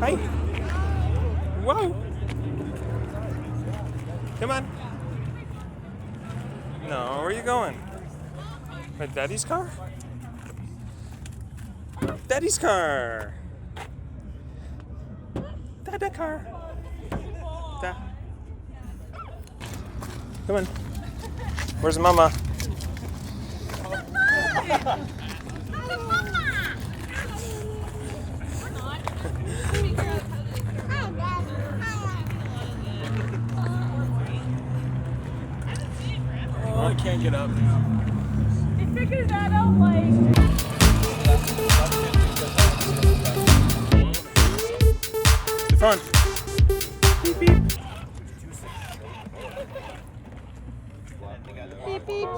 Hi. Whoa. Come on. No, where are you going? With Daddy's car? Daddy's car. Dada car. Da. Come on. Where's Mama? Oh, I can't get up. They figured that out like. Stefan. Beep beep. Beep beep.